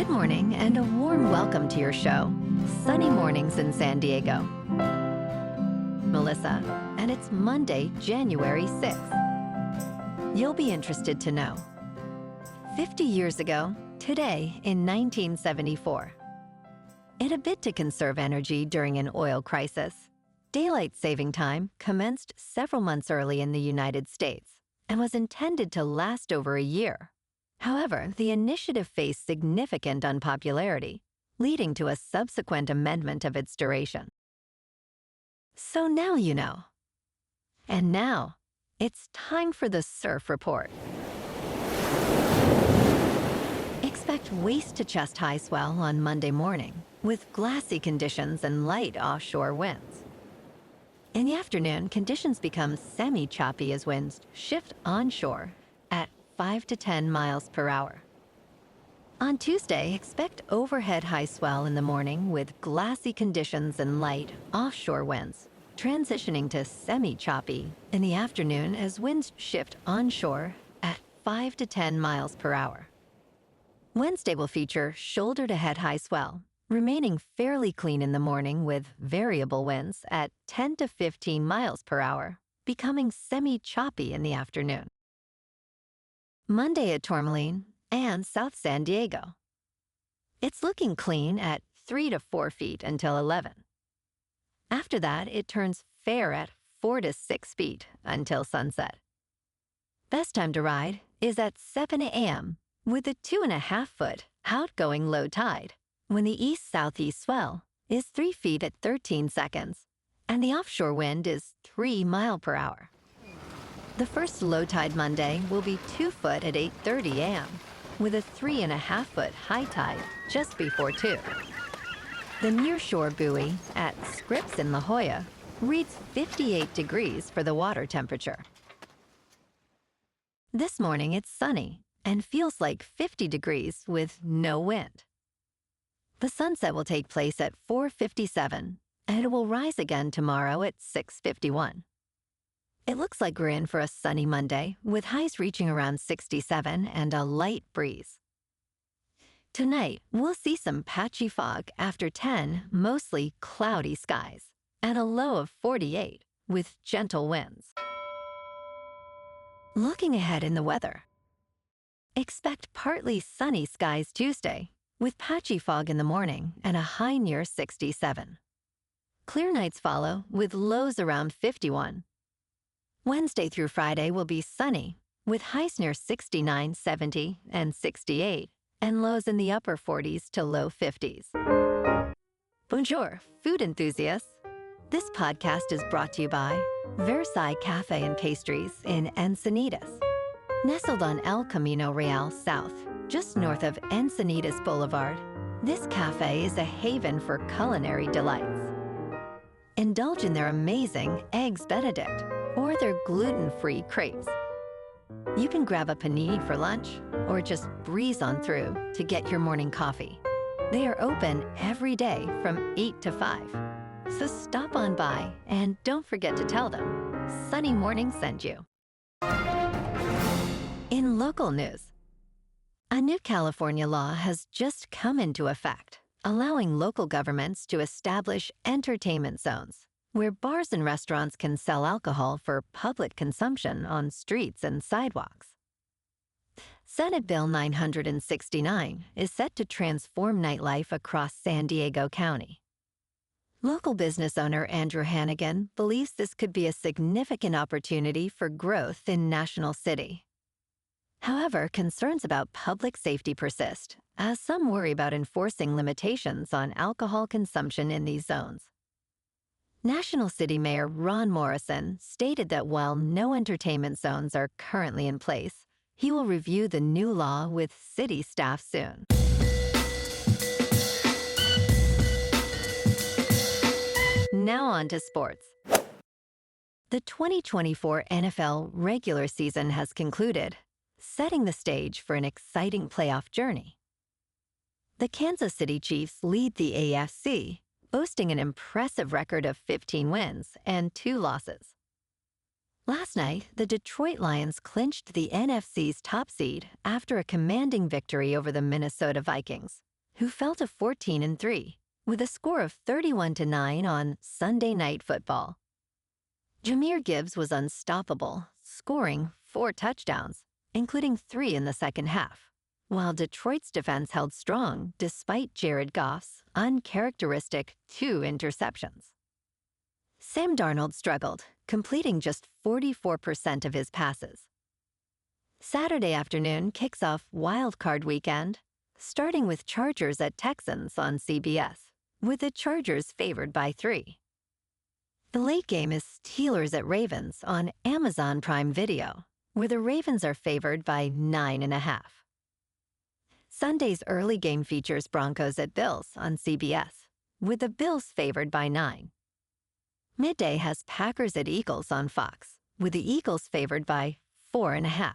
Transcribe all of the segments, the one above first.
Good morning and a warm welcome to your show, Sunny Mornings in San Diego. Melissa, and it's Monday, January 6th. You'll be interested to know. 50 years ago, today in 1974. In a bid to conserve energy during an oil crisis, daylight saving time commenced several months early in the United States and was intended to last over a year. However, the initiative faced significant unpopularity, leading to a subsequent amendment of its duration. So now you know. And now, it's time for the Surf Report. Expect waist-to-chest high swell on Monday morning, with glassy conditions and light offshore winds. In the afternoon, conditions become semi-choppy as winds shift onshore at 5 to 10 miles per hour. On Tuesday, expect overhead high swell in the morning with glassy conditions and light offshore winds, transitioning to semi-choppy in the afternoon as winds shift onshore at 5 to 10 miles per hour. Wednesday will feature shoulder-to-head high swell, remaining fairly clean in the morning with variable winds at 10 to 15 miles per hour, becoming semi-choppy in the afternoon. Monday at Tourmaline and South San Diego. It's looking clean at 3 to 4 feet until 11. After that, it turns fair at 4 to 6 feet until sunset. Best time to ride is at 7 a.m. with a 2.5-foot outgoing low tide, when the east-southeast swell is 3 feet at 13 seconds, and the offshore wind is 3 miles per hour. The first low tide Monday will be 2 foot at 8:30 a.m., with a 3.5-foot high tide just before 2. The nearshore buoy at Scripps in La Jolla reads 58 degrees for the water temperature. This morning it's sunny and feels like 50 degrees with no wind. The sunset will take place at 4:57, and it will rise again tomorrow at 6:51. It looks like we're in for a sunny Monday, with highs reaching around 67 and a light breeze. Tonight, we'll see some patchy fog after 10, mostly cloudy skies, and a low of 48 with gentle winds. Looking ahead in the weather. Expect partly sunny skies Tuesday, with patchy fog in the morning and a high near 67. Clear nights follow, with lows around 51. Wednesday through Friday will be sunny, with highs near 69, 70, and 68, and lows in the upper 40s to low 50s. Bonjour, food enthusiasts. This podcast is brought to you by Versailles Cafe and Pastries in Encinitas. Nestled on El Camino Real South, just north of Encinitas Boulevard, this cafe is a haven for culinary delights. Indulge in their amazing Eggs Benedict or their gluten-free crepes. You can grab a panini for lunch or just breeze on through to get your morning coffee. They are open every day from 8 to 5. So stop on by and don't forget to tell them Sunny Morning sent you. In local news, a new California law has just come into effect, allowing local governments to establish entertainment zones where bars and restaurants can sell alcohol for public consumption on streets and sidewalks. Senate Bill 969 is set to transform nightlife across San Diego County. Local business owner Andrew Hannigan believes this could be a significant opportunity for growth in National City. However, concerns about public safety persist, as some worry about enforcing limitations on alcohol consumption in these zones. National City Mayor Ron Morrison stated that while no entertainment zones are currently in place, he will review the new law with city staff soon. Now on to sports. The 2024 NFL regular season has concluded, setting the stage for an exciting playoff journey. The Kansas City Chiefs lead the AFC, boasting an impressive record of 15 wins and 2 losses. Last night, the Detroit Lions clinched the NFC's top seed after a commanding victory over the Minnesota Vikings, who fell to 14-3 with a score of 31-9 on Sunday Night Football. Jahmyr Gibbs was unstoppable, scoring 4 touchdowns, including 3 in the second half, while Detroit's defense held strong despite Jared Goff's uncharacteristic 2 interceptions. Sam Darnold struggled, completing just 44% of his passes. Saturday afternoon kicks off Wild Card Weekend, starting with Chargers at Texans on CBS, with the Chargers favored by 3. The late game is Steelers at Ravens on Amazon Prime Video, where the Ravens are favored by 9.5. Sunday's early game features Broncos at Bills on CBS, with the Bills favored by 9. Midday has Packers at Eagles on Fox, with the Eagles favored by 4.5.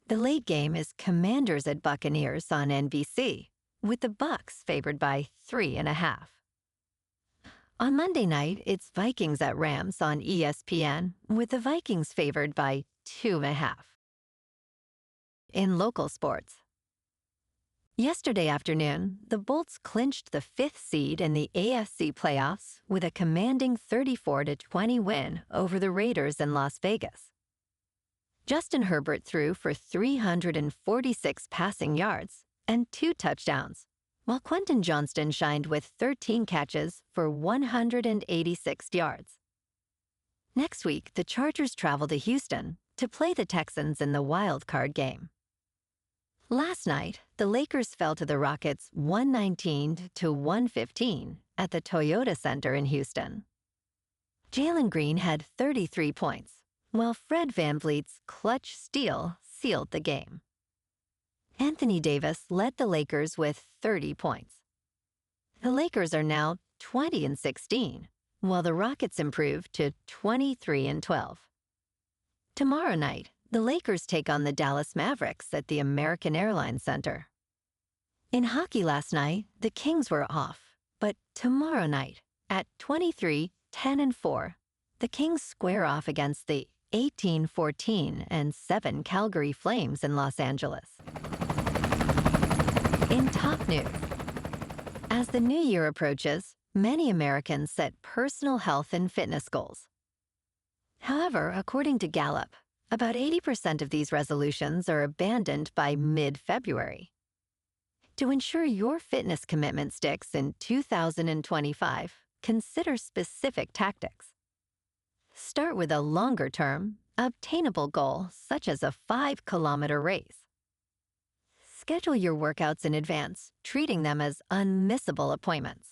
The late game is Commanders at Buccaneers on NBC, with the Bucs favored by 3.5. On Monday night, it's Vikings at Rams on ESPN, with the Vikings favored by 2.5. In local sports, yesterday afternoon, the Bolts clinched the 5th seed in the AFC playoffs with a commanding 34-20 win over the Raiders in Las Vegas. Justin Herbert threw for 346 passing yards and 2 touchdowns, while Quentin Johnston shined with 13 catches for 186 yards. Next week, the Chargers travel to Houston to play the Texans in the wild card game. Last night, the Lakers fell to the Rockets 119-115 at the Toyota Center in Houston. Jalen Green had 33 points, while Fred VanVleet's clutch steal sealed the game. Anthony Davis led the Lakers with 30 points. The Lakers are now 20-16, while the Rockets improved to 23-12. Tomorrow night, the Lakers take on the Dallas Mavericks at the American Airlines Center. In hockey last night, the Kings were off, but tomorrow night, at 23-10-4, the Kings square off against the 18-14-7 Calgary Flames in Los Angeles. In top news, as the new year approaches, many Americans set personal health and fitness goals. However, according to Gallup, about 80% of these resolutions are abandoned by mid-February. To ensure your fitness commitment sticks in 2025, consider specific tactics. Start with a longer-term, obtainable goal such as a 5-kilometer race. Schedule your workouts in advance, treating them as unmissable appointments.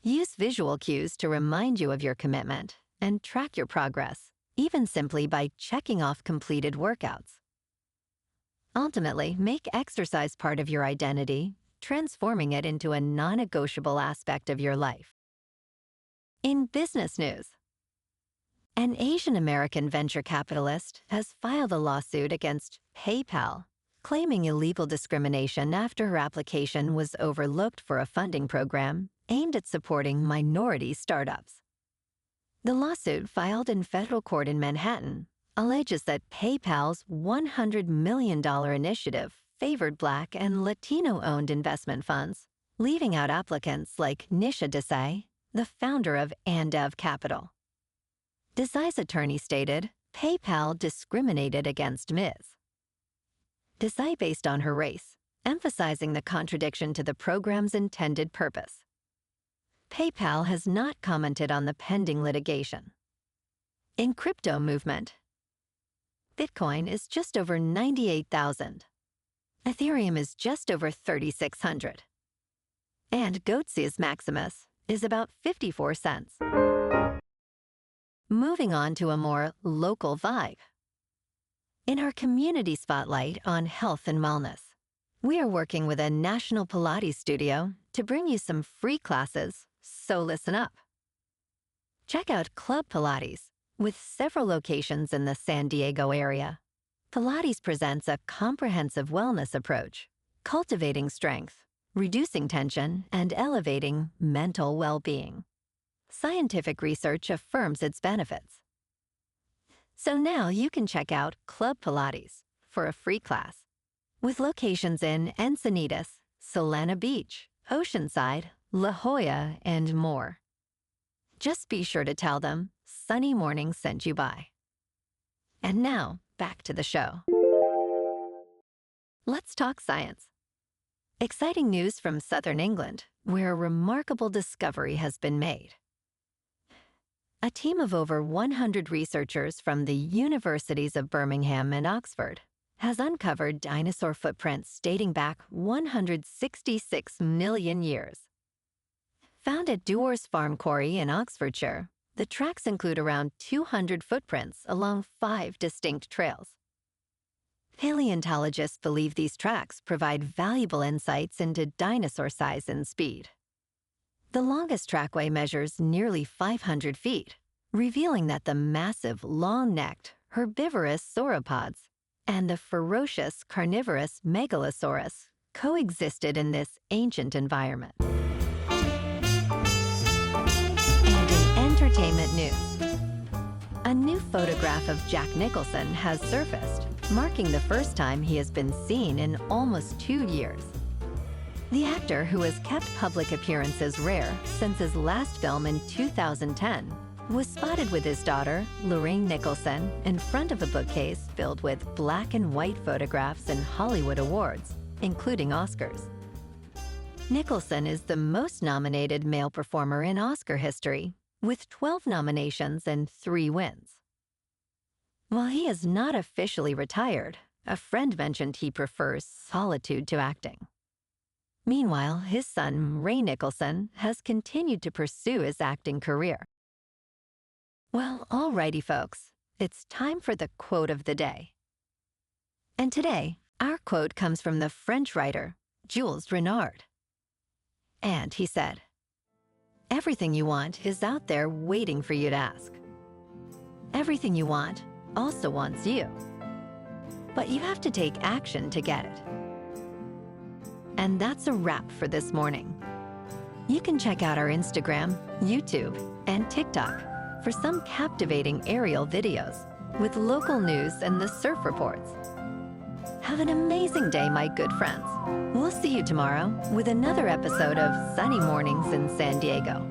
Use visual cues to remind you of your commitment and track your progress, even simply by checking off completed workouts. Ultimately, make exercise part of your identity, transforming it into a non-negotiable aspect of your life. In business news, an Asian American venture capitalist has filed a lawsuit against PayPal, claiming illegal discrimination after her application was overlooked for a funding program aimed at supporting minority startups. The lawsuit, filed in federal court in Manhattan, alleges that PayPal's $100 million initiative favored Black and Latino-owned investment funds, leaving out applicants like Nisha Desai, the founder of Andev Capital. Desai's attorney stated PayPal discriminated against Ms. Desai based on her race, emphasizing the contradiction to the program's intended purpose. PayPal has not commented on the pending litigation. In crypto movement, Bitcoin is just over 98,000. Ethereum is just over 3,600. And Goatse's Maximus is about 54 cents. Moving on to a more local vibe. In our community spotlight on health and wellness, we are working with a national Pilates studio to bring you some free classes, so listen up. Check out Club Pilates, with several locations in the San Diego area. Pilates presents a comprehensive wellness approach, cultivating strength, reducing tension, and elevating mental well-being. Scientific research affirms its benefits. So now you can check out Club Pilates for a free class, with locations in Encinitas, Solana Beach, Oceanside, La Jolla, and more. Just be sure to tell them Sunny Morning sent you by. And now, back to the show. Let's talk science. Exciting news from southern England, where a remarkable discovery has been made. A team of over 100 researchers from the universities of Birmingham and Oxford has uncovered dinosaur footprints dating back 166 million years. Found at Dewars Farm Quarry in Oxfordshire, the tracks include around 200 footprints along 5 distinct trails. Paleontologists believe these tracks provide valuable insights into dinosaur size and speed. The longest trackway measures nearly 500 feet, revealing that the massive, long-necked, herbivorous sauropods and the ferocious, carnivorous Megalosaurus coexisted in this ancient environment. And in entertainment news, a new photograph of Jack Nicholson has surfaced, marking the first time he has been seen in almost 2 years. The actor, who has kept public appearances rare since his last film in 2010, was spotted with his daughter, Lorraine Nicholson, in front of a bookcase filled with black and white photographs and Hollywood awards, including Oscars. Nicholson is the most nominated male performer in Oscar history, with 12 nominations and 3 wins. While he is not officially retired, a friend mentioned he prefers solitude to acting. Meanwhile, his son, Ray Nicholson, has continued to pursue his acting career. Well, alrighty, folks, it's time for the quote of the day. And today, our quote comes from the French writer, Jules Renard. And he said, "Everything you want is out there waiting for you to ask. Everything you want also wants you. But you have to take action to get it." And that's a wrap for this morning. You can check out our Instagram, YouTube, and TikTok for some captivating aerial videos with local news and the surf reports. Have an amazing day, my good friends. We'll see you tomorrow with another episode of Sunny Mornings in San Diego.